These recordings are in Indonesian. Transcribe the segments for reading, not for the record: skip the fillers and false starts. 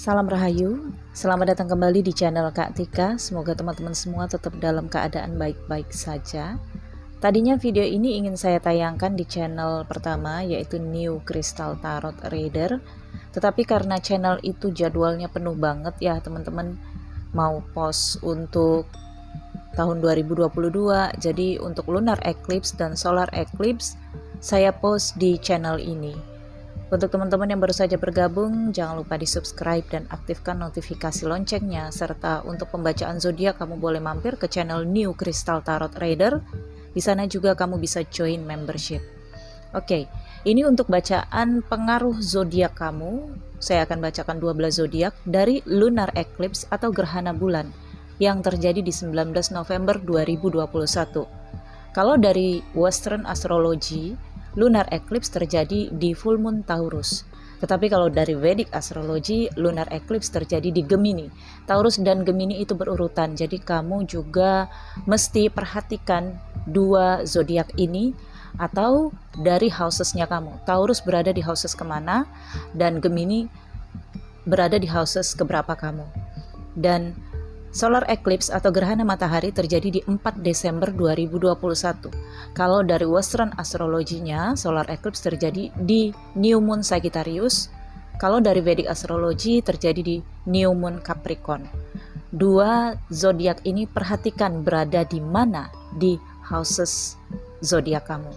Salam Rahayu, selamat datang kembali di channel Kak Tika. Semoga teman-teman semua tetap dalam keadaan baik-baik saja. Tadinya video ini ingin saya tayangkan di channel pertama, yaitu New Crystal Tarot Reader. Tetapi karena channel itu jadwalnya penuh banget ya teman-teman, mau post untuk tahun 2022, jadi untuk lunar eclipse dan solar eclipse saya post di channel ini. Untuk teman-teman yang baru saja bergabung, jangan lupa di subscribe dan aktifkan notifikasi loncengnya, serta untuk pembacaan zodiak kamu boleh mampir ke channel New Crystal Tarot Reader. Di sana juga kamu bisa join membership. Oke, ini untuk bacaan pengaruh zodiak kamu. Saya akan bacakan 12 zodiak dari lunar eclipse atau gerhana bulan yang terjadi di 19 November 2021. Kalau dari Western Astrology, lunar eclipse terjadi di full moon Taurus. Tetapi kalau dari Vedic Astrology, lunar eclipse terjadi di Gemini. Taurus dan Gemini itu berurutan. Jadi kamu juga mesti perhatikan dua zodiak ini atau dari housesnya kamu. Taurus berada di houses kemana dan Gemini berada di houses keberapa kamu. Dan solar eclipse atau gerhana matahari terjadi di 4 Desember 2021. Kalau dari Western Astrology-nya, solar eclipse terjadi di New Moon Sagittarius. Kalau dari Vedic Astrology terjadi di New Moon Capricorn. Dua zodiak ini perhatikan berada di mana di houses zodiak kamu.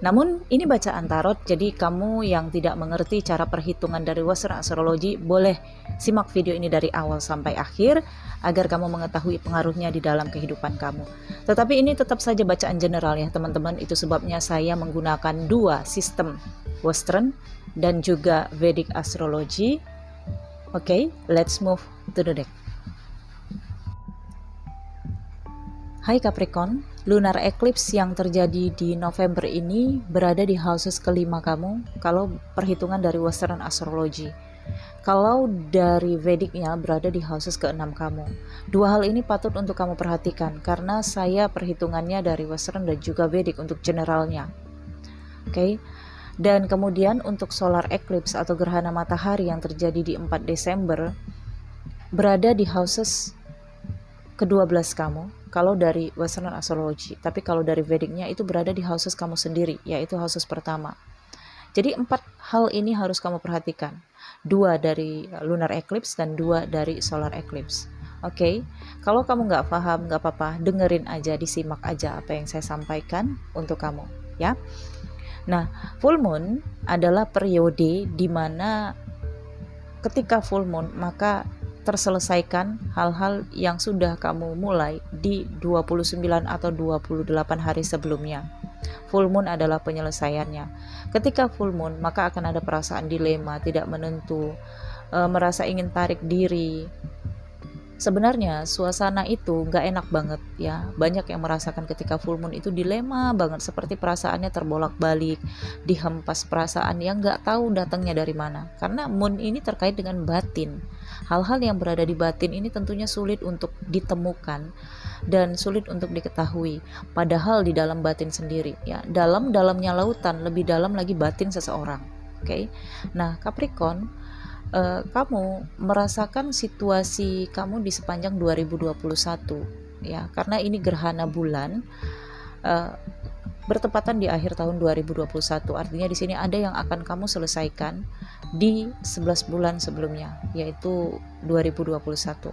Namun ini bacaan tarot, jadi kamu yang tidak mengerti cara perhitungan dari Western Astrology boleh simak video ini dari awal sampai akhir agar kamu mengetahui pengaruhnya di dalam kehidupan kamu. Tetapi ini tetap saja bacaan general ya teman-teman, itu sebabnya saya menggunakan dua sistem, Western dan juga Vedic Astrology. Oke, let's move to the deck. Hai Capricorn, lunar eclipse yang terjadi di November ini berada di houses kelima kamu kalau perhitungan dari Western Astrology. Kalau dari Vedicnya berada di houses ke-6 kamu. Dua hal ini patut untuk kamu perhatikan karena saya perhitungannya dari Western dan juga Vedic untuk generalnya. Oke. Dan kemudian untuk solar eclipse atau gerhana matahari yang terjadi di 4 Desember berada di houses ke-12 kamu kalau dari Western Astrology, tapi kalau dari Vedicnya itu berada di houses kamu sendiri, yaitu houses pertama. Jadi 4 hal ini harus kamu perhatikan, 2 dari lunar eclipse dan 2 dari solar eclipse. Oke, kalau kamu nggak paham nggak apa-apa, dengerin aja, disimak aja apa yang saya sampaikan untuk kamu ya. Nah, full moon adalah periode di mana ketika full moon maka terselesaikan hal-hal yang sudah kamu mulai di 29 atau 28 hari sebelumnya. Full moon adalah penyelesaiannya. Ketika full moon maka akan ada perasaan dilema, tidak menentu, merasa ingin tarik diri. Sebenarnya suasana itu gak enak banget ya. Banyak yang merasakan ketika full moon itu dilema banget, seperti perasaannya terbolak-balik, dihempas perasaan yang gak tahu datangnya dari mana. Karena moon ini terkait dengan batin. Hal-hal yang berada di batin ini tentunya sulit untuk ditemukan dan sulit untuk diketahui. Padahal di dalam batin sendiri ya, dalam-dalamnya lautan, lebih dalam lagi batin seseorang. Oke. Nah, Capricorn, kamu merasakan situasi kamu di sepanjang 2021 ya, karena ini gerhana bulan bertepatan di akhir tahun 2021. Artinya di sini ada yang akan kamu selesaikan di 11 bulan sebelumnya, yaitu 2021.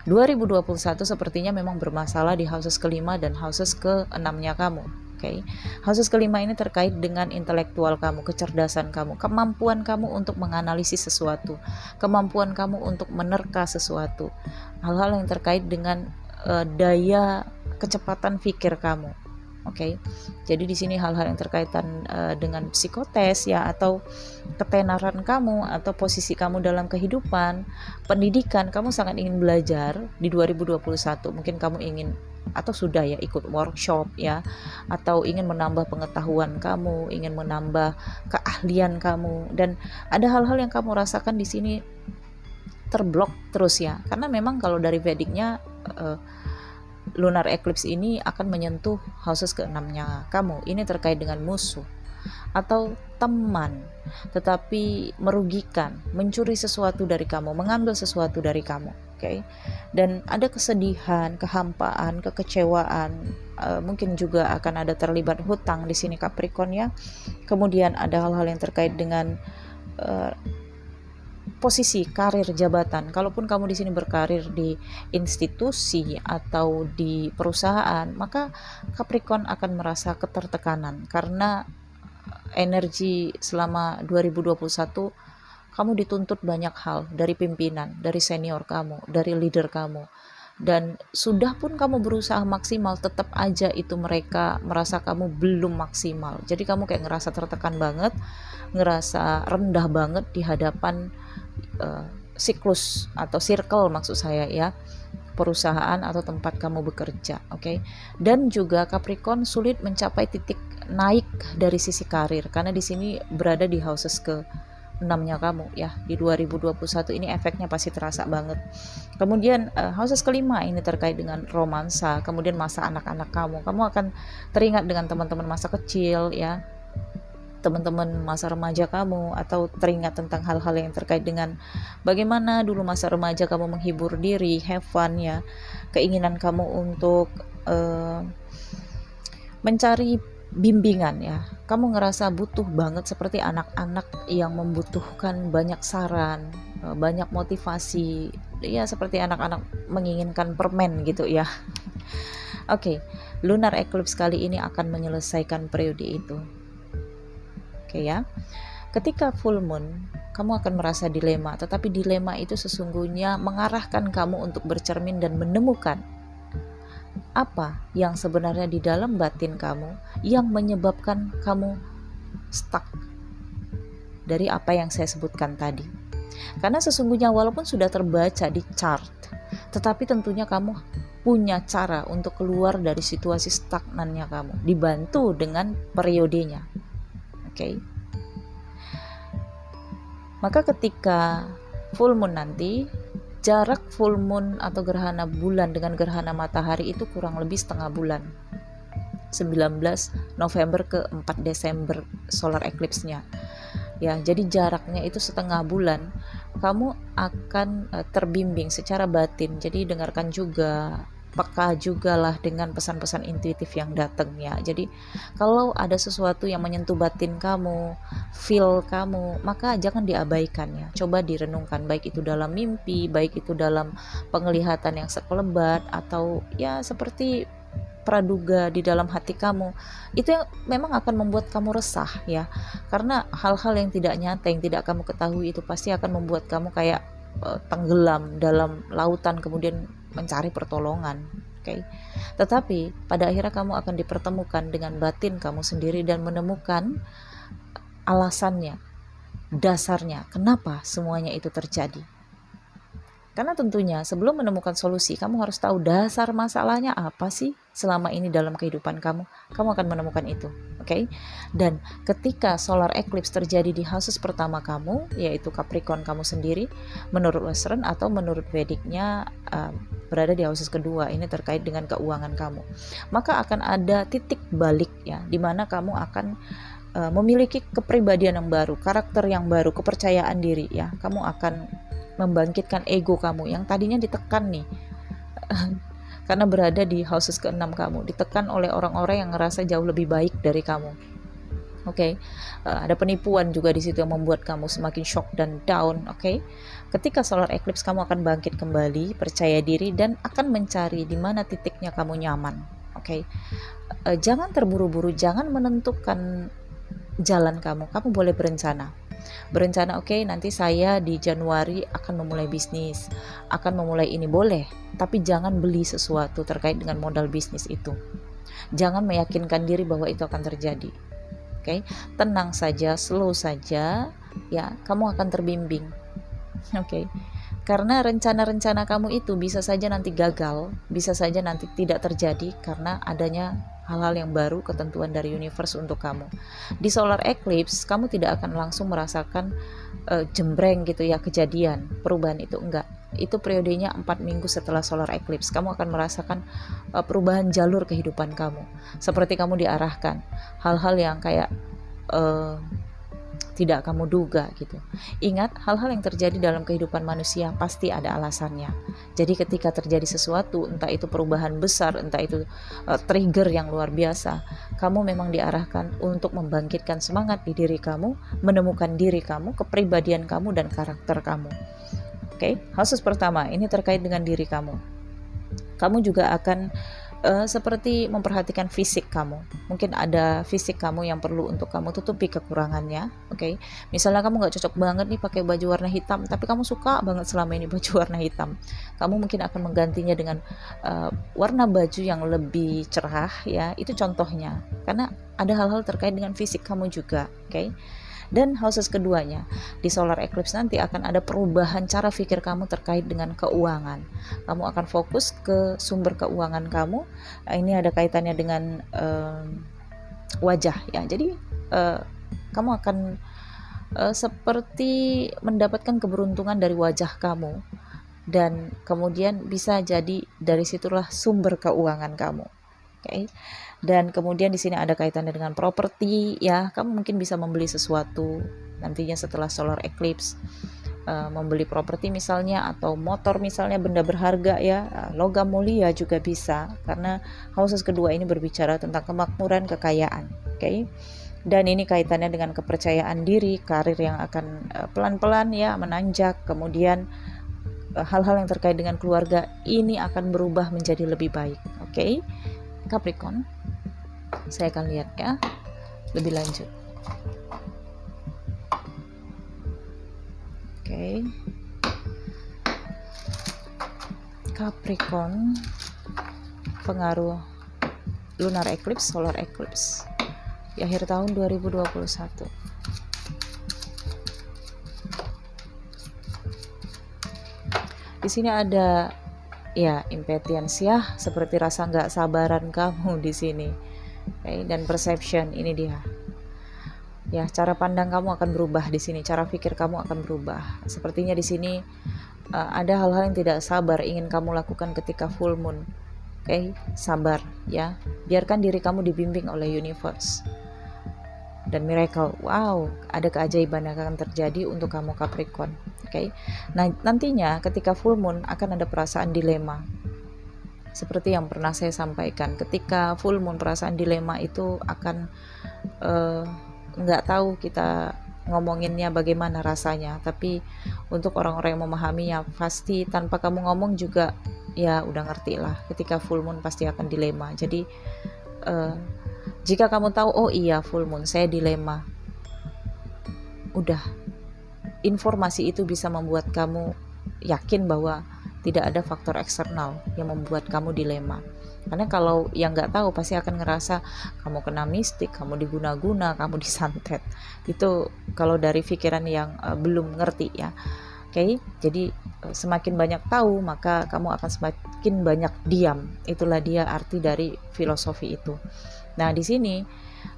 2021 sepertinya memang bermasalah di houses kelima dan houses ke-6-nya kamu. Oke. Houses kelima ini terkait dengan intelektual kamu, kecerdasan kamu, kemampuan kamu untuk menganalisis sesuatu, kemampuan kamu untuk menerka sesuatu, hal-hal yang terkait dengan daya kecepatan pikir kamu. Oke. Jadi di sini hal-hal yang terkaitan dengan psikotes ya, atau ketenaran kamu atau posisi kamu dalam kehidupan, pendidikan, kamu sangat ingin belajar di 2021. Mungkin kamu ingin atau sudah ya ikut workshop ya, atau ingin menambah pengetahuan kamu, ingin menambah keahlian kamu, dan ada hal-hal yang kamu rasakan di sini terblok terus ya, karena memang kalau dari Vedicnya lunar eclipse ini akan menyentuh houses ke-6-nya kamu. Ini terkait dengan musuh. atau teman, tetapi merugikan, mencuri sesuatu dari kamu, mengambil sesuatu dari kamu. Oke. Dan ada kesedihan, kehampaan, kekecewaan, mungkin juga akan ada terlibat hutang di sini Capricorn ya. Kemudian ada hal-hal yang terkait dengan posisi karir, jabatan. Kalaupun kamu di sini berkarir di institusi atau di perusahaan, maka Capricorn akan merasa ketertekanan karena energi selama 2021 kamu dituntut banyak hal dari pimpinan, dari senior kamu, dari leader kamu. Dan sudah pun kamu berusaha maksimal, tetap aja itu mereka merasa kamu belum maksimal. Jadi kamu kayak ngerasa tertekan banget, ngerasa rendah banget di hadapan siklus atau circle maksud saya ya, perusahaan atau tempat kamu bekerja. Oke. Dan juga Capricorn sulit mencapai titik naik dari sisi karir karena di sini berada di houses ke 6-nya kamu ya. Di 2021 ini efeknya pasti terasa banget. Kemudian houses kelima ini terkait dengan romansa, kemudian masa anak-anak kamu akan teringat dengan teman-teman masa kecil ya, teman-teman masa remaja kamu, atau teringat tentang hal-hal yang terkait dengan bagaimana dulu masa remaja kamu menghibur diri, have fun ya, keinginan kamu untuk mencari bimbingan ya, kamu ngerasa butuh banget seperti anak-anak yang membutuhkan banyak saran, banyak motivasi ya, seperti anak-anak menginginkan permen gitu ya. Oke, lunar eclipse kali ini akan menyelesaikan periode itu. Oke ya. Ketika full moon, kamu akan merasa dilema, tetapi dilema itu sesungguhnya mengarahkan kamu untuk bercermin dan menemukan apa yang sebenarnya di dalam batin kamu yang menyebabkan kamu stuck dari apa yang saya sebutkan tadi. Karena sesungguhnya walaupun sudah terbaca di chart, tetapi tentunya kamu punya cara untuk keluar dari situasi stagnannya kamu, dibantu dengan periodenya. Oke. Maka ketika full moon nanti, jarak full moon atau gerhana bulan dengan gerhana matahari itu kurang lebih setengah bulan, 19 November ke 4 Desember solar eclipse-nya ya. Jadi jaraknya itu setengah bulan, kamu akan terbimbing secara batin. Jadi dengarkan juga, peka juga lah dengan pesan-pesan intuitif yang datang ya. Jadi kalau ada sesuatu yang menyentuh batin kamu, feel kamu, maka jangan diabaikan ya. Coba direnungkan, baik itu dalam mimpi, baik itu dalam penglihatan yang sekelebat, atau ya seperti praduga di dalam hati kamu. Itu yang memang akan membuat kamu resah ya. Karena hal-hal yang tidak nyata, yang tidak kamu ketahui itu pasti akan membuat kamu kayak tenggelam dalam lautan kemudian mencari pertolongan. Oke. Tetapi pada akhirnya kamu akan dipertemukan dengan batin kamu sendiri dan menemukan alasannya, dasarnya kenapa semuanya itu terjadi. Karena tentunya sebelum menemukan solusi, kamu harus tahu dasar masalahnya apa sih selama ini dalam kehidupan kamu. Kamu akan menemukan itu, oke? Dan ketika solar eclipse terjadi di houses pertama kamu, yaitu Capricorn kamu sendiri, menurut Western atau menurut Vedicnya berada di houses kedua, ini terkait dengan keuangan kamu. Maka akan ada titik balik ya, di mana kamu akan memiliki kepribadian yang baru, karakter yang baru, kepercayaan diri ya. Kamu akan membangkitkan ego kamu yang tadinya ditekan nih karena berada di houses ke-6 kamu, ditekan oleh orang-orang yang ngerasa jauh lebih baik dari kamu. Oke. Ada penipuan juga di situ yang membuat kamu semakin shock dan down. Oke. Ketika solar eclipse kamu akan bangkit kembali, percaya diri, dan akan mencari di mana titiknya kamu nyaman. Oke. Jangan terburu-buru, jangan menentukan jalan kamu boleh berencana, oke, nanti saya di Januari akan memulai bisnis, akan memulai ini, boleh, tapi jangan beli sesuatu terkait dengan modal bisnis itu. Jangan meyakinkan diri bahwa itu akan terjadi. Oke, tenang saja, slow saja ya, kamu akan terbimbing. Oke. Karena rencana-rencana kamu itu bisa saja nanti gagal, bisa saja nanti tidak terjadi karena adanya hal-hal yang baru, ketentuan dari universe untuk kamu. Di solar eclipse, kamu tidak akan langsung merasakan jembreng gitu ya, kejadian, perubahan itu enggak. Itu periodenya 4 minggu setelah solar eclipse. Kamu akan merasakan perubahan jalur kehidupan kamu. Seperti kamu diarahkan. Hal-hal yang kayak tidak kamu duga gitu. Ingat, hal-hal yang terjadi dalam kehidupan manusia pasti ada alasannya. Jadi ketika terjadi sesuatu, entah itu perubahan besar, entah itu trigger yang luar biasa, kamu memang diarahkan untuk membangkitkan semangat di diri kamu, menemukan diri kamu, kepribadian kamu, dan karakter kamu. Oke, khusus pertama, ini terkait dengan diri kamu. Kamu juga akan seperti memperhatikan fisik kamu. Mungkin ada fisik kamu yang perlu untuk kamu tutupi kekurangannya. Oke, misalnya kamu nggak cocok banget nih pakai baju warna hitam, tapi kamu suka banget selama ini baju warna hitam. Kamu mungkin akan menggantinya dengan warna baju yang lebih cerah, ya. Itu contohnya. Karena ada hal-hal terkait dengan fisik kamu juga. Oke. Dan houses keduanya, di solar eclipse nanti akan ada perubahan cara pikir kamu terkait dengan keuangan. Kamu akan fokus ke sumber keuangan kamu. Ini ada kaitannya dengan wajah, ya. Jadi kamu akan seperti mendapatkan keberuntungan dari wajah kamu, dan kemudian bisa jadi dari situlah sumber keuangan kamu. Oke. Dan kemudian di sini ada kaitannya dengan properti, ya. Kamu mungkin bisa membeli sesuatu nantinya setelah solar eclipse, membeli properti misalnya, atau motor misalnya, benda berharga, ya. Logam mulia juga bisa, karena houses kedua ini berbicara tentang kemakmuran, kekayaan. Oke. Dan ini kaitannya dengan kepercayaan diri, karir yang akan pelan-pelan, ya, menanjak. Kemudian hal-hal yang terkait dengan keluarga ini akan berubah menjadi lebih baik. Oke. Capricorn, saya akan lihat, ya, lebih lanjut. Oke. Capricorn, pengaruh lunar eclipse, solar eclipse di akhir tahun 2021. Di sini ada, ya, impatience, ya, seperti rasa nggak sabaran kamu di sini. Okay, dan perception, ini dia. Ya, cara pandang kamu akan berubah di sini, cara pikir kamu akan berubah. Sepertinya di sini ada hal-hal yang tidak sabar ingin kamu lakukan ketika full moon. Oke, sabar, ya. Biarkan diri kamu dibimbing oleh universe. Dan miracle, wow, ada keajaiban yang akan terjadi untuk kamu Capricorn. Oke. Nah, nantinya ketika full moon akan ada perasaan dilema. Seperti yang pernah saya sampaikan, ketika full moon perasaan dilema itu akan nggak tahu kita ngomonginnya bagaimana rasanya. Tapi untuk orang-orang yang memahaminya, pasti tanpa kamu ngomong juga, ya, udah ngerti lah. Ketika full moon pasti akan dilema. Jadi jika kamu tahu, oh iya full moon saya dilema, udah, informasi itu bisa membuat kamu yakin bahwa tidak ada faktor eksternal yang membuat kamu dilema. Karena kalau yang nggak tahu pasti akan ngerasa kamu kena mistik, kamu diguna-guna, kamu disantet. Itu kalau dari pikiran yang belum ngerti, ya. Oke, jadi semakin banyak tahu maka kamu akan semakin banyak diam. Itulah dia arti dari filosofi itu. Nah, di sini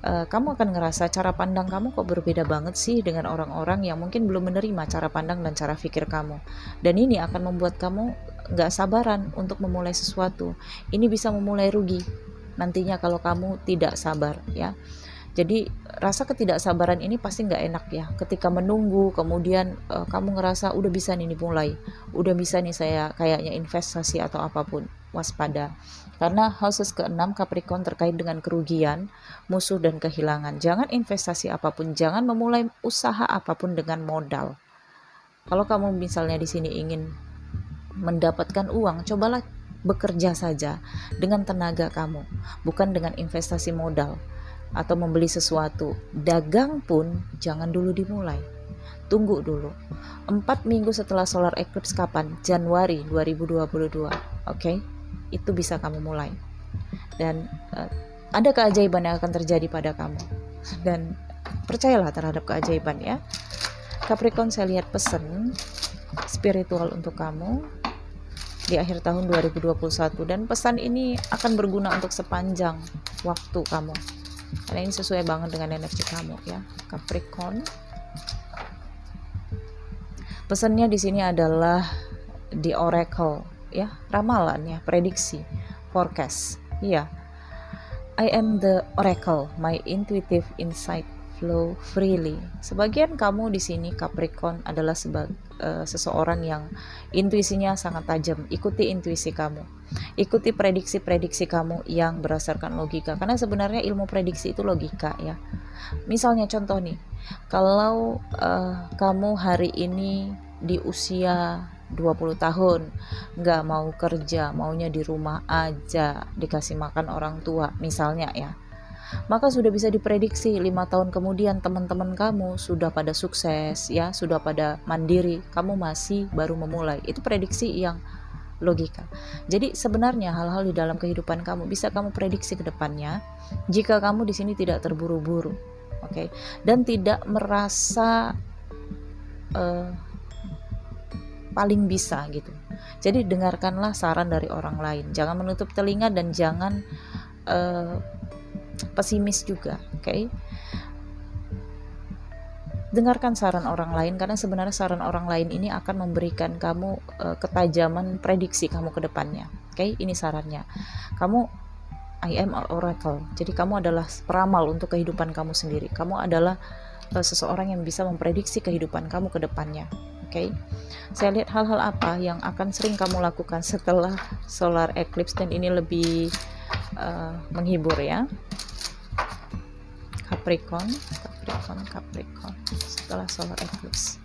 kamu akan ngerasa cara pandang kamu kok berbeda banget sih dengan orang-orang yang mungkin belum menerima cara pandang dan cara pikir kamu. Dan ini akan membuat kamu nggak sabaran untuk memulai sesuatu. Ini bisa memulai rugi nantinya kalau kamu tidak sabar, ya. Jadi rasa ketidaksabaran ini pasti nggak enak, ya. Ketika menunggu, kemudian kamu ngerasa udah bisa nih dimulai, udah bisa nih saya kayaknya investasi atau apapun, waspada. Karena houses ke-6 Capricorn terkait dengan kerugian, musuh, dan kehilangan. Jangan investasi apapun, jangan memulai usaha apapun dengan modal. Kalau kamu misalnya di sini ingin mendapatkan uang, cobalah bekerja saja dengan tenaga kamu, bukan dengan investasi modal atau membeli sesuatu. Dagang pun jangan dulu dimulai. Tunggu dulu. 4 minggu setelah solar eclipse kapan? Januari 2022. Oke? Itu bisa kamu mulai. Dan ada keajaiban yang akan terjadi pada kamu. Dan percayalah terhadap keajaiban, ya. Capricorn, saya lihat pesan spiritual untuk kamu di akhir tahun 2021, dan pesan ini akan berguna untuk sepanjang waktu kamu. Karena ini sesuai banget dengan energi kamu, ya, Capricorn. Pesannya di sini adalah the oracle, ya, ramalan, ya, prediksi, forecast. Iya. I am the oracle, my intuitive insight flow freely. Sebagian kamu di sini Capricorn adalah seseorang yang intuisinya sangat tajam. Ikuti intuisi kamu. Ikuti prediksi-prediksi kamu yang berdasarkan logika. Karena sebenarnya ilmu prediksi itu logika ya. Misalnya contoh nih, kalau kamu hari ini di usia 20 tahun nggak mau kerja, maunya di rumah aja, dikasih makan orang tua misalnya ya, maka sudah bisa diprediksi 5 tahun kemudian teman-teman kamu sudah pada sukses ya, sudah pada mandiri, kamu masih baru memulai. Itu prediksi yang logika. Jadi sebenarnya hal-hal di dalam kehidupan kamu bisa kamu prediksi ke depannya jika kamu di sini tidak terburu-buru, oke? Dan tidak merasa paling bisa gitu. Jadi dengarkanlah saran dari orang lain, jangan menutup telinga dan jangan pesimis juga, oke? Dengarkan saran orang lain karena sebenarnya saran orang lain ini akan memberikan kamu ketajaman prediksi kamu ke depannya, oke? Ini sarannya. Kamu I am an oracle, jadi kamu adalah peramal untuk kehidupan kamu sendiri. Kamu adalah seseorang yang bisa memprediksi kehidupan kamu ke depannya. Oke, saya lihat hal-hal apa yang akan sering kamu lakukan setelah solar eclipse, dan ini lebih menghibur ya. Capricorn, setelah solar eclipse.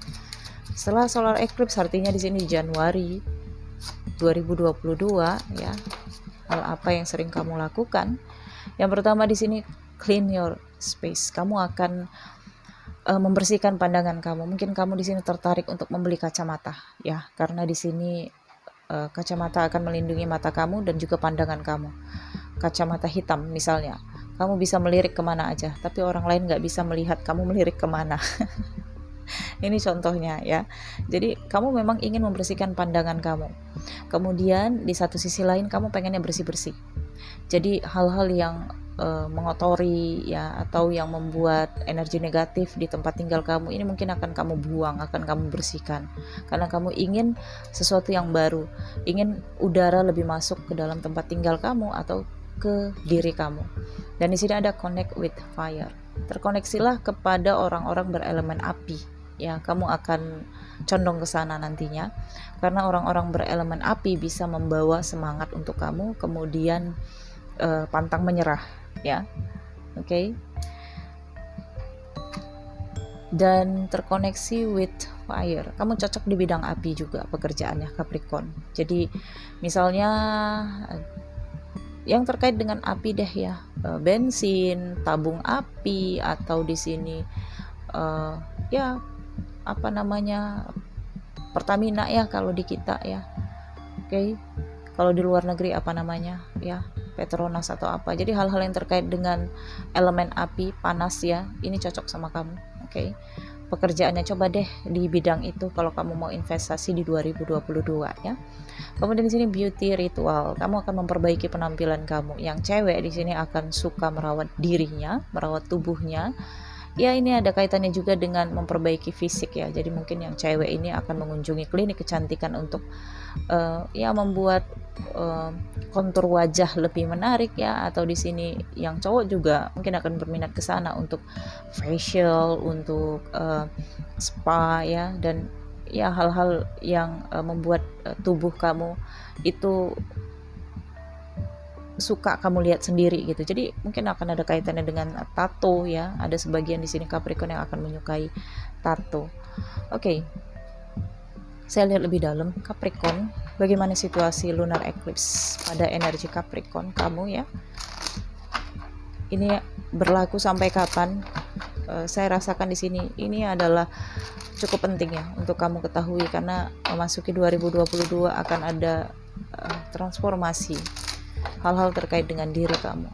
Setelah solar eclipse artinya di sini Januari 2022 ya. Hal apa yang sering kamu lakukan? Yang pertama di sini clean your space. Kamu akan membersihkan pandangan kamu. Mungkin kamu di sini tertarik untuk membeli kacamata ya, karena di sini kacamata akan melindungi mata kamu dan juga pandangan kamu. Kacamata hitam misalnya, kamu bisa melirik kemana aja, tapi orang lain nggak bisa melihat kamu melirik kemana. Ini contohnya ya. Jadi kamu memang ingin membersihkan pandangan kamu. Kemudian di satu sisi lain kamu pengennya bersih-bersih. Jadi hal-hal yang mengotori ya, atau yang membuat energi negatif di tempat tinggal kamu ini mungkin akan kamu buang, akan kamu bersihkan, karena kamu ingin sesuatu yang baru, ingin udara lebih masuk ke dalam tempat tinggal kamu atau ke diri kamu. Dan di sini ada connect with fire. Terkoneksilah kepada orang-orang berelemen api ya, kamu akan condong ke sana nantinya, karena orang-orang berelemen api bisa membawa semangat untuk kamu, kemudian pantang menyerah ya, oke? Dan terkoneksi with fire, kamu cocok di bidang api juga pekerjaannya Capricorn. Jadi misalnya yang terkait dengan api deh ya, bensin, tabung api, atau di sini ya apa namanya, Pertamina ya kalau di kita ya, oke? Kalau di luar negeri apa namanya ya, Petronas atau apa. Jadi hal-hal yang terkait dengan elemen api, panas ya, ini cocok sama kamu, oke? Pekerjaannya coba deh di bidang itu kalau kamu mau investasi di 2022 ya. Kemudian di sini beauty ritual, kamu akan memperbaiki penampilan kamu. Yang cewek di sini akan suka merawat dirinya, merawat tubuhnya. Ya ini ada kaitannya juga dengan memperbaiki fisik ya. Jadi mungkin yang cewek ini akan mengunjungi klinik kecantikan untuk ya membuat kontur wajah lebih menarik ya, atau di sini yang cowok juga mungkin akan berminat ke sana untuk facial, untuk spa ya, dan ya hal-hal yang membuat tubuh kamu itu suka kamu lihat sendiri gitu. Jadi mungkin akan ada kaitannya dengan tato ya. Ada sebagian di sini Capricorn yang akan menyukai tato. Oke. Saya lihat lebih dalam Capricorn, bagaimana situasi lunar eclipse pada energi Capricorn kamu ya. Ini berlaku sampai kapan? Saya rasakan di sini ini adalah cukup penting ya untuk kamu ketahui, karena memasuki 2022 akan ada transformasi hal-hal terkait dengan diri kamu.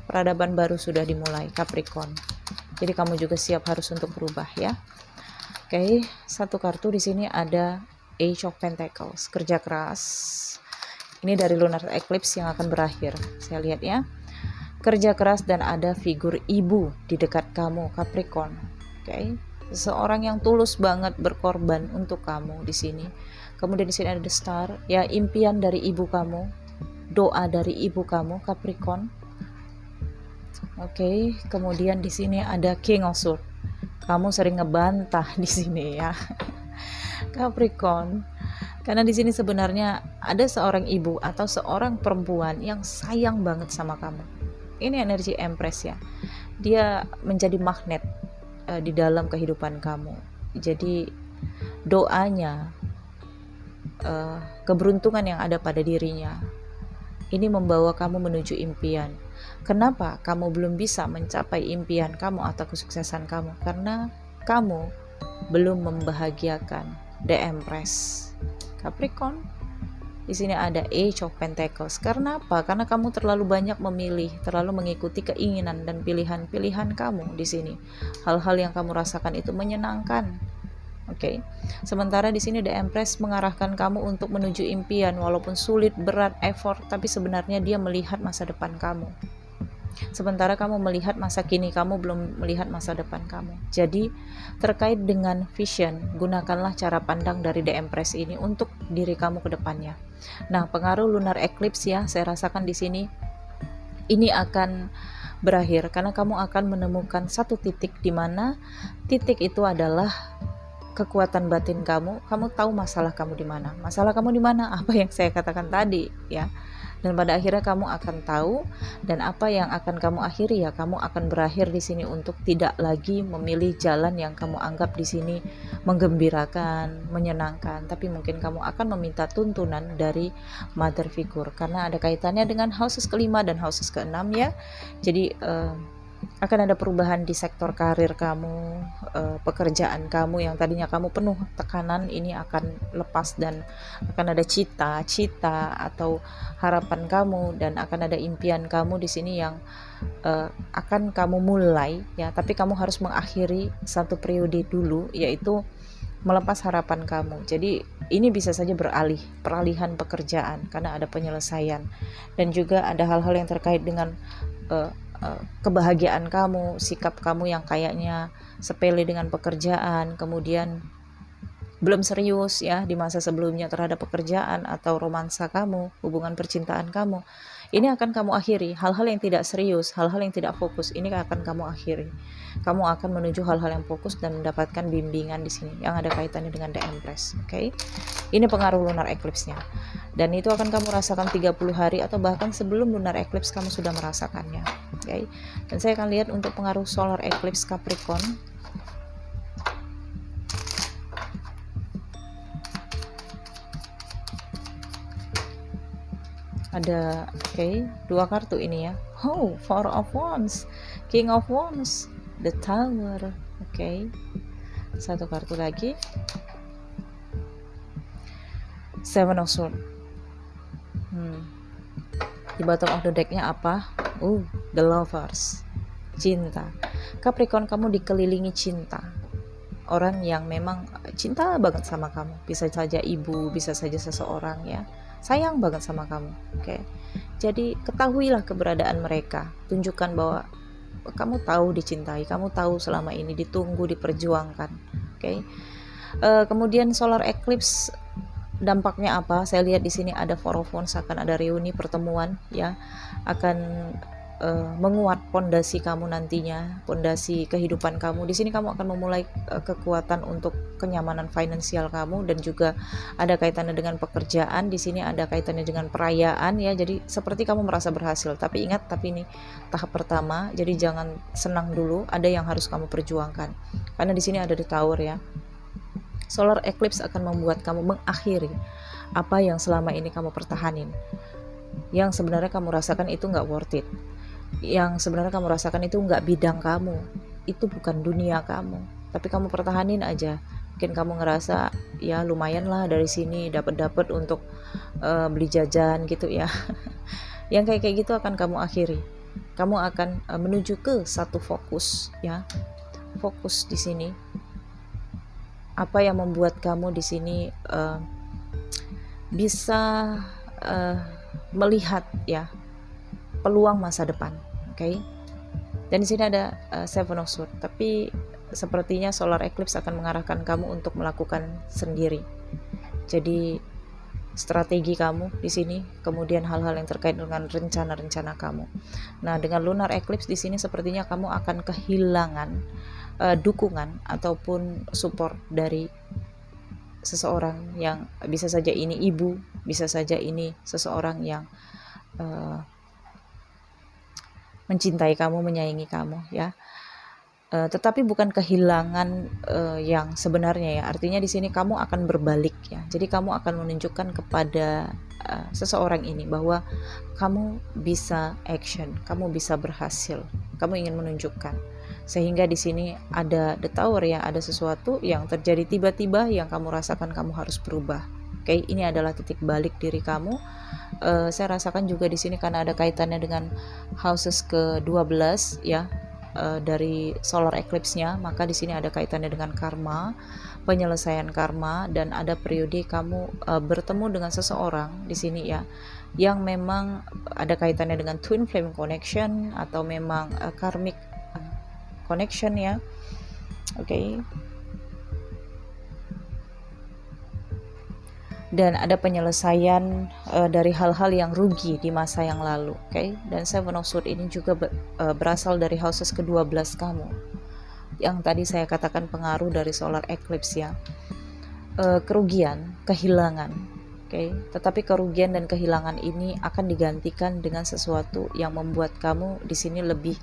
Peradaban baru sudah dimulai Capricorn. Jadi kamu juga siap harus untuk berubah ya. Oke, satu kartu di sini ada Age of Pentacles, kerja keras. Ini dari lunar eclipse yang akan berakhir. Saya lihat ya. Kerja keras dan ada figur ibu di dekat kamu Capricorn. Oke. Seseorang yang tulus banget berkorban untuk kamu di sini. Kemudian di sini ada the star, ya impian dari ibu kamu, doa dari ibu kamu Capricorn. Oke, kemudian di sini ada King of Swords. Kamu sering ngebantah di sini ya. Capricorn. Karena di sini sebenarnya ada seorang ibu atau seorang perempuan yang sayang banget sama kamu. Ini energi Empress ya. Dia menjadi magnet di dalam kehidupan kamu. Jadi doanya, keberuntungan yang ada pada dirinya, ini membawa kamu menuju impian. Kenapa kamu belum bisa mencapai impian kamu atau kesuksesan kamu? Karena kamu belum membahagiakan The Empress. Capricorn. Di sini ada Age of Pentacles. Karena apa? Karena kamu terlalu banyak memilih, terlalu mengikuti keinginan dan pilihan-pilihan kamu di sini. Hal-hal yang kamu rasakan itu menyenangkan. Oke. Sementara di sini The Empress mengarahkan kamu untuk menuju impian, walaupun sulit, berat, effort, tapi sebenarnya dia melihat masa depan kamu. Sementara kamu melihat masa kini, kamu belum melihat masa depan kamu. Jadi terkait dengan vision, gunakanlah cara pandang dari The Empress ini untuk diri kamu ke depannya. Nah, pengaruh lunar eclipse ya, saya rasakan di sini ini akan berakhir karena kamu akan menemukan satu titik di mana titik itu adalah kekuatan batin kamu. Kamu tahu masalah kamu di mana. Masalah kamu di mana? Apa yang saya katakan tadi ya. Dan pada akhirnya kamu akan tahu, dan apa yang akan kamu akhiri ya, kamu akan berakhir di sini untuk tidak lagi memilih jalan yang kamu anggap di sini menggembirakan, menyenangkan, tapi mungkin kamu akan meminta tuntunan dari mother figure karena ada kaitannya dengan houses kelima dan houses keenam ya. Jadi akan ada perubahan di sektor karir kamu, pekerjaan kamu yang tadinya kamu penuh tekanan, ini akan lepas dan akan ada cita-cita atau harapan kamu, dan akan ada impian kamu di sini yang akan kamu mulai ya, tapi kamu harus mengakhiri satu periode dulu, yaitu melepas harapan kamu. Jadi ini bisa saja peralihan pekerjaan karena ada penyelesaian, dan juga ada hal-hal yang terkait dengan kebahagiaan kamu, sikap kamu yang kayaknya sepele dengan pekerjaan, kemudian belum serius ya di masa sebelumnya terhadap pekerjaan atau romansa kamu, hubungan percintaan kamu. Ini akan kamu akhiri. Hal-hal yang tidak serius, hal-hal yang tidak fokus, ini akan kamu akhiri. Kamu akan menuju hal-hal yang fokus dan mendapatkan bimbingan di sini yang ada kaitannya dengan The Empress. Oke. Ini pengaruh lunar eclipse-nya. Dan itu akan kamu rasakan 30 hari atau bahkan sebelum lunar eclipse kamu sudah merasakannya. Oke. Dan saya akan lihat untuk pengaruh solar eclipse Capricorn. Ada dua kartu ini ya. Oh, Four of Wands, King of Wands, The Tower. Satu kartu lagi, Seven of Swords. Di bottom of the decknya apa? The Lovers, cinta. Capricorn, kamu dikelilingi cinta. Orang yang memang cinta banget sama kamu. Bisa saja ibu, bisa saja seseorang ya, sayang banget sama kamu. Jadi ketahuilah keberadaan mereka, tunjukkan bahwa kamu tahu dicintai, kamu tahu selama ini ditunggu, diperjuangkan. Kemudian solar eclipse dampaknya apa? Saya lihat di sini ada Four of Wands, akan ada reuni, pertemuan ya, akan menguat pondasi kamu nantinya, pondasi kehidupan kamu. Di sini kamu akan memulai kekuatan untuk kenyamanan finansial kamu, dan juga ada kaitannya dengan pekerjaan. Di sini ada kaitannya dengan perayaan ya. Jadi seperti kamu merasa berhasil, tapi ingat, tapi ini tahap pertama. Jadi jangan senang dulu, ada yang harus kamu perjuangkan. Karena di sini ada The Tower ya. Solar eclipse akan membuat kamu mengakhiri apa yang selama ini kamu pertahanin, yang sebenarnya kamu rasakan itu nggak worth it, yang sebenarnya kamu rasakan itu nggak bidang kamu, itu bukan dunia kamu, tapi kamu pertahanin aja. Mungkin kamu ngerasa ya lumayan lah dari sini dapat untuk beli jajan gitu ya. Yang kayak gitu akan kamu akhiri. Kamu akan menuju ke satu fokus ya. Fokus di sini. Apa yang membuat kamu di sini bisa melihat ya peluang masa depan. Dan di sini ada Seven of Swords, tapi sepertinya solar eclipse akan mengarahkan kamu untuk melakukan sendiri. Jadi strategi kamu di sini, kemudian hal-hal yang terkait dengan rencana-rencana kamu. Nah, dengan lunar eclipse di sini sepertinya kamu akan kehilangan dukungan ataupun support dari seseorang yang bisa saja ini ibu, bisa saja ini seseorang yang mencintai kamu, menyayangi kamu ya. Tetapi bukan kehilangan yang sebenarnya ya. Artinya di sini kamu akan berbalik ya. Jadi kamu akan menunjukkan kepada seseorang ini bahwa kamu bisa action, kamu bisa berhasil, kamu ingin menunjukkan. Sehingga di sini ada the tower ya, ada sesuatu yang terjadi tiba-tiba yang kamu rasakan kamu harus berubah. Oke, ini adalah titik balik diri kamu. Saya rasakan juga di sini karena ada kaitannya dengan houses ke-12 ya. Dari solar eclipse-nya, maka di sini ada kaitannya dengan karma, penyelesaian karma, dan ada periode kamu bertemu dengan seseorang di sini ya, yang memang ada kaitannya dengan twin flame connection atau memang karmic connection ya. Oke. Dan ada penyelesaian dari hal-hal yang rugi di masa yang lalu, oke? Dan Seven of Swords ini juga berasal dari houses ke-12 kamu, yang tadi saya katakan pengaruh dari solar eclipse ya. Kerugian, kehilangan, oke? Tetapi kerugian dan kehilangan ini akan digantikan dengan sesuatu yang membuat kamu di sini lebih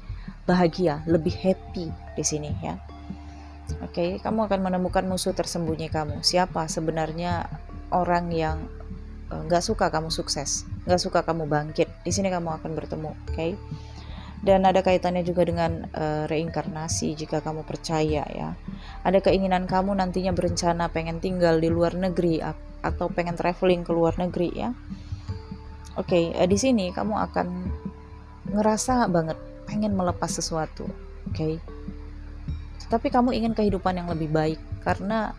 bahagia, lebih happy di sini ya. Oke, kamu akan menemukan musuh tersembunyi kamu. Siapa sebenarnya orang yang nggak suka kamu sukses, nggak suka kamu bangkit. Di sini kamu akan bertemu, oke? Dan ada kaitannya juga dengan reinkarnasi jika kamu percaya ya. Ada keinginan kamu nantinya berencana pengen tinggal di luar negeri atau pengen traveling ke luar negeri ya. Oke, di sini kamu akan ngerasa banget pengen melepas sesuatu, oke? Tapi kamu ingin kehidupan yang lebih baik karena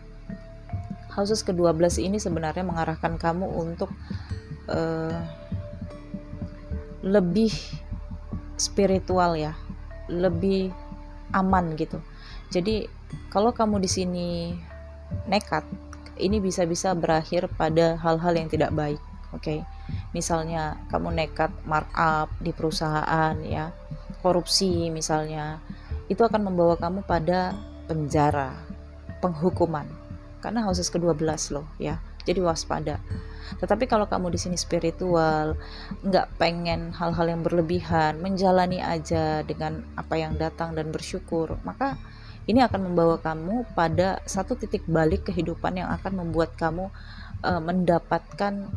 houses ke-12 ini sebenarnya mengarahkan kamu untuk lebih spiritual ya, lebih aman gitu. Jadi kalau kamu di sini nekat, ini bisa-bisa berakhir pada hal-hal yang tidak baik, oke? Misalnya kamu nekat markup di perusahaan ya, korupsi misalnya, itu akan membawa kamu pada penjara, penghukuman. Karena houses ke-12 loh ya, jadi waspada. Tetapi kalau kamu di sini spiritual, nggak pengen hal-hal yang berlebihan, menjalani aja dengan apa yang datang dan bersyukur, maka ini akan membawa kamu pada satu titik balik kehidupan yang akan membuat kamu mendapatkan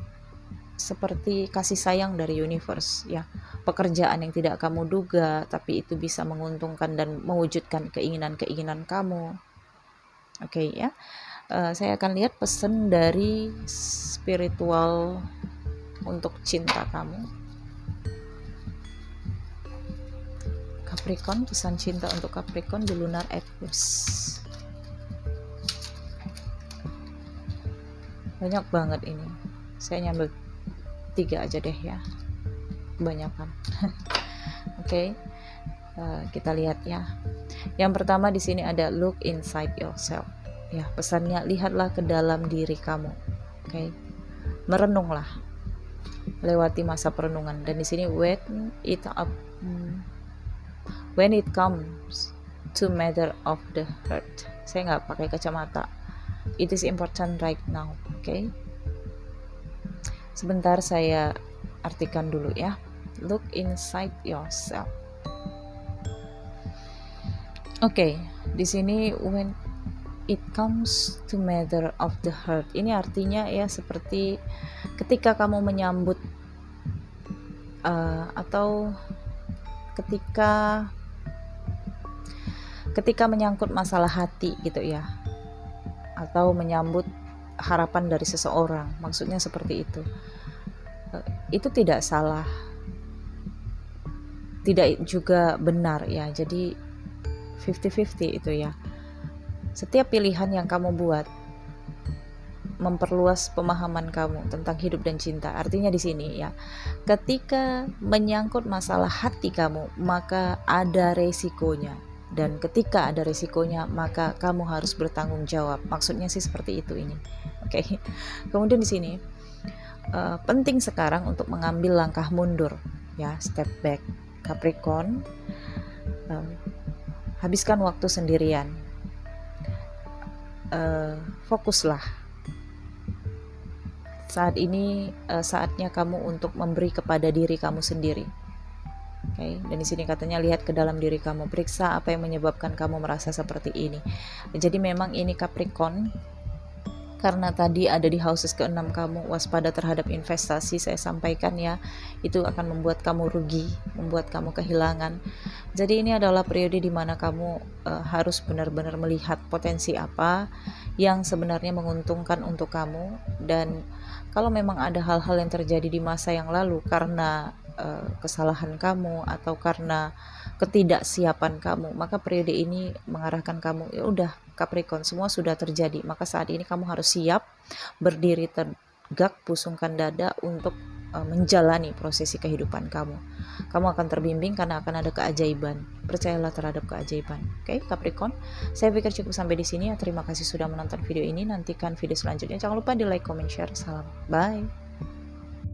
seperti kasih sayang dari universe ya, pekerjaan yang tidak kamu duga tapi itu bisa menguntungkan dan mewujudkan keinginan-keinginan kamu. Oke ya. Saya akan lihat pesan dari spiritual untuk cinta kamu. Capricorn, pesan cinta untuk Capricorn di lunar eclipse. Banyak banget ini. Saya nyambil 3 aja deh ya. Kebanyakan. Oke. Kita lihat ya. Yang pertama di sini ada look inside yourself. Ya, pesannya lihatlah ke dalam diri kamu. Oke. Merenunglah. Lewati masa perenungan, dan di sini when it comes to matter of the heart. Saya nggak pakai kacamata. It is important right now. Oke. Sebentar saya artikan dulu ya. Look inside yourself. Oke, di sini when it comes to matter of the heart, ini artinya ya seperti ketika kamu menyambut atau ketika menyangkut masalah hati gitu ya, atau menyambut harapan dari seseorang, maksudnya seperti itu tidak salah, tidak juga benar ya, jadi 50-50 itu ya. Setiap pilihan yang kamu buat memperluas pemahaman kamu tentang hidup dan cinta. Artinya di sini ya, ketika menyangkut masalah hati kamu, maka ada resikonya. Dan ketika ada resikonya, maka kamu harus bertanggung jawab. Maksudnya sih seperti itu ini. Oke. Kemudian di sini, penting sekarang untuk mengambil langkah mundur, ya, step back. Capricorn, habiskan waktu sendirian, fokuslah. Saat ini saatnya kamu untuk memberi kepada diri kamu sendiri. Oke, dan di sini katanya lihat ke dalam diri kamu, periksa apa yang menyebabkan kamu merasa seperti ini. Jadi memang ini Capricorn, karena tadi ada di houses ke-6 kamu, waspada terhadap investasi, saya sampaikan ya, itu akan membuat kamu rugi, membuat kamu kehilangan. Jadi ini adalah periode di mana kamu harus benar-benar melihat potensi apa yang sebenarnya menguntungkan untuk kamu. Dan kalau memang ada hal-hal yang terjadi di masa yang lalu karena kesalahan kamu atau karena ketidaksiapan kamu, maka periode ini mengarahkan kamu, ya udah Capricorn, semua sudah terjadi, maka saat ini kamu harus siap berdiri tegak, pusungkan dada untuk menjalani prosesi kehidupan kamu. Kamu akan terbimbing karena akan ada keajaiban. Percayalah terhadap keajaiban. Oke, Capricorn. Saya pikir cukup sampai di sini ya. Terima kasih sudah menonton video ini. Nantikan video selanjutnya. Jangan lupa di like, comment, share. Salam. Bye.